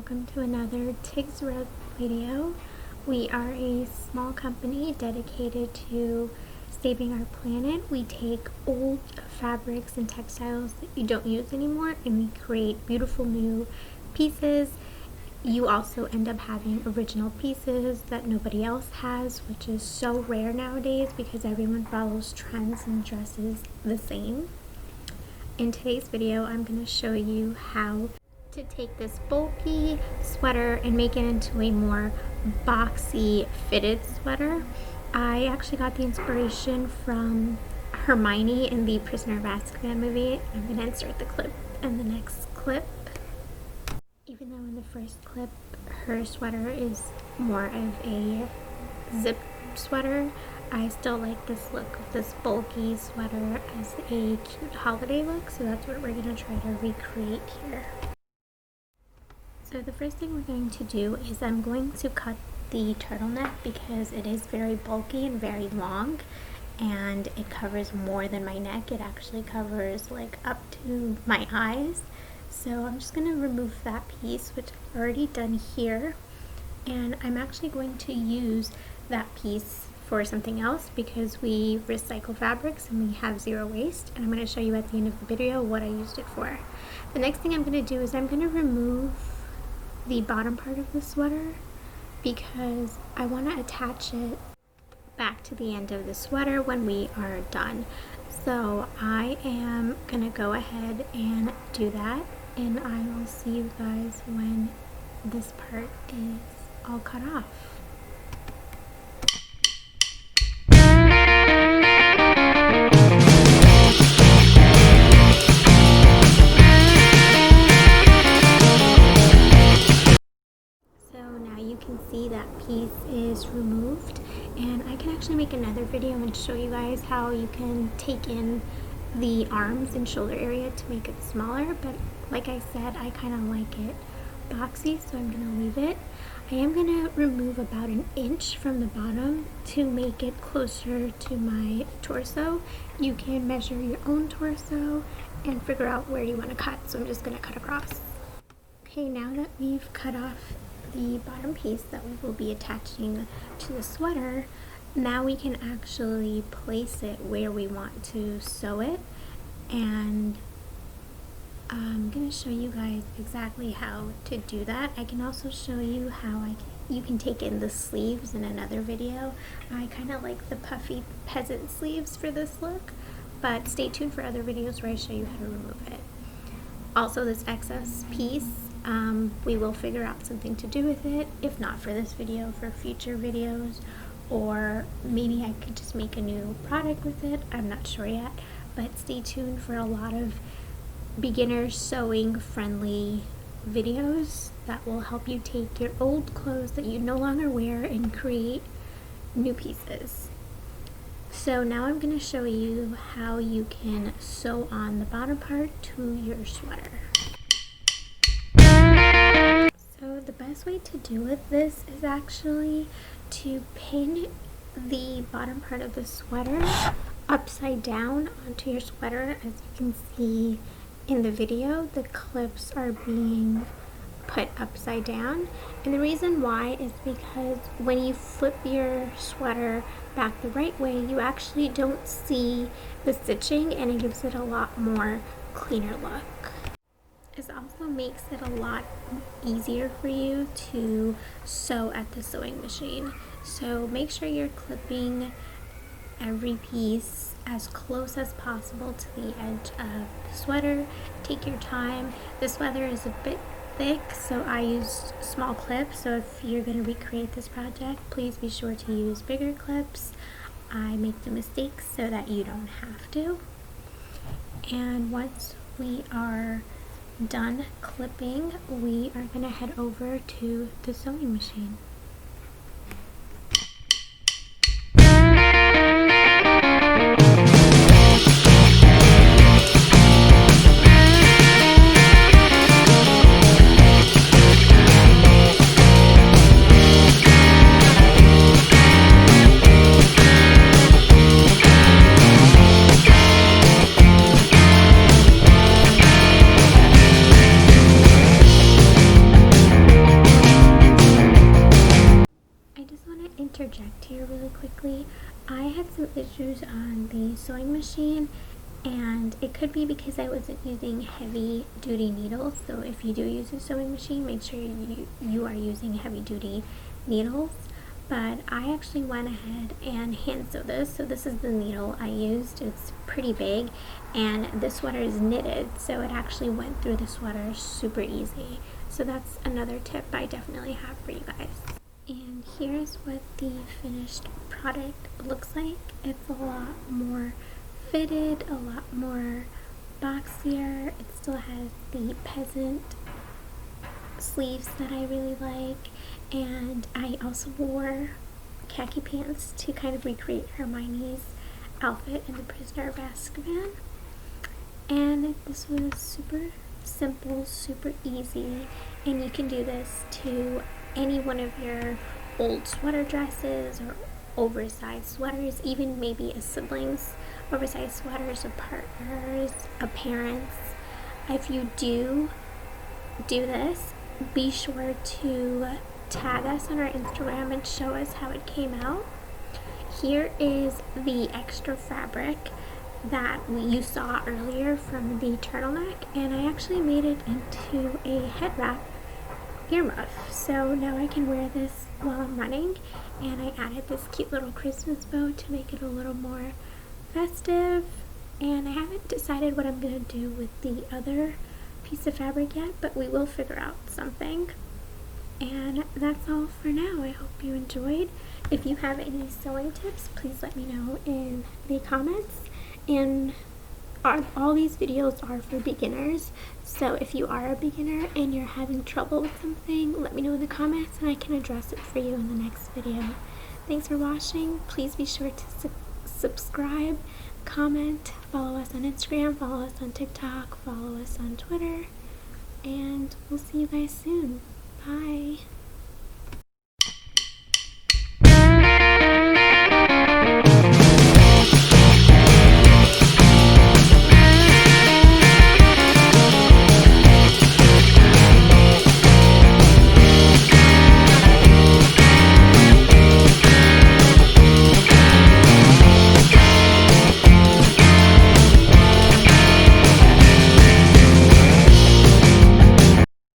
welcome to another Tig's Rug video. We are a small company dedicated to saving our planet. We take old fabrics and textiles that you don't use anymore and we create beautiful new pieces. You also end up having original pieces that nobody else has, which is so rare nowadays because everyone follows trends and dresses the same. In today's video, I'm going to show you how to take this bulky sweater and make it into a more boxy fitted sweater. I actually got the inspiration from Hermione in the Prisoner of Azkaban movie. I'm going to insert the clip in the next clip. Even though in the first clip her sweater is more of a zip sweater, I still like this look of this bulky sweater as a cute holiday look, so that's what we're going to try to recreate here. So the first thing we're going to do is I'm going to cut the turtleneck because it is very bulky and very long and it covers more than my neck. It actually covers like up to my eyes. So I'm just going to remove that piece, which I've already done here, and I'm actually going to use that piece for something else because we recycle fabrics and we have zero waste, and I'm going to show you at the end of the video what I used it for. The next thing I'm going to do is I'm going to remove the bottom part of the sweater because I want to attach it back to the end of the sweater when we are done. So I am going to go ahead and do that, and I will see you guys when this part is all cut off. You can see that piece is removed, and I can actually make another video and show you guys how you can take in the arms and shoulder area to make it smaller, but like I said, I kind of like it boxy, so I'm going to leave it. I am going to remove about an inch from the bottom to make it closer to my torso. You can measure your own torso and figure out where you want to cut, so I'm just going to cut across. Okay, now that we've cut off the bottom piece that we will be attaching to the sweater, now we can actually place it where we want to sew it, and I'm going to show you guys exactly how to do that. I can also show you how you can take in the sleeves in another video. I kind of like the puffy peasant sleeves for this look, but stay tuned for other videos where I show you how to remove it. Also, this excess piece, we will figure out something to do with it, if not for this video, for future videos, or maybe I could just make a new product with it. I'm not sure yet, but stay tuned for a lot of beginner sewing friendly videos that will help you take your old clothes that you no longer wear and create new pieces. So now I'm going to show you how you can sew on the bottom part to your sweater. So the best way to do with this is actually to pin the bottom part of the sweater upside down onto your sweater. As you can see in the video, the clips are being put upside down, and the reason why is because when you flip your sweater back the right way, you actually don't see the stitching, and it gives it a lot more cleaner look. This also makes it a lot easier for you to sew at the sewing machine. So make sure you're clipping every piece as close as possible to the edge of the sweater. Take your time. The sweater is a bit thick, so I used small clips. So if you're going to recreate this project, please be sure to use bigger clips. I make the mistakes so that you don't have to. And once we are done clipping, we are going to head over to the sewing machine. interject here really quickly. I had some issues on the sewing machine, and it could be because I wasn't using heavy duty needles. So if you do use a sewing machine, make sure you are using heavy duty needles. But I actually went ahead and hand sewed this. So this is the needle I used. It's pretty big, and this sweater is knitted, so it actually went through the sweater super easy. So that's another tip I definitely have for you guys. And here's what the finished product looks like. It's a lot more fitted, a lot more boxier. It still has the peasant sleeves that I really like, and I also wore khaki pants to kind of recreate Hermione's outfit in The Prisoner of Azkaban. And this was super simple, super easy, and you can do this to any one of your old sweater dresses or oversized sweaters, even maybe a sibling's oversized sweaters, a partner's, a parent's. If you do this, be sure to tag us on our Instagram and show us how it came out. Here is the extra fabric that you saw earlier from the turtleneck, and I actually made it into a head wrap earmuff. So now I can wear this while I'm running, and I added this cute little Christmas bow to make it a little more festive. And I haven't decided what I'm going to do with the other piece of fabric yet, but we will figure out something. And that's all for now. I hope you enjoyed. If you have any sewing tips, please let me know in the comments. And all these videos are for beginners, so if you are a beginner and you're having trouble with something, let me know in the comments and I can address it for you in the next video. Thanks for watching. Please be sure to subscribe, comment, follow us on Instagram, follow us on TikTok, follow us on Twitter, and we'll see you guys soon. Bye.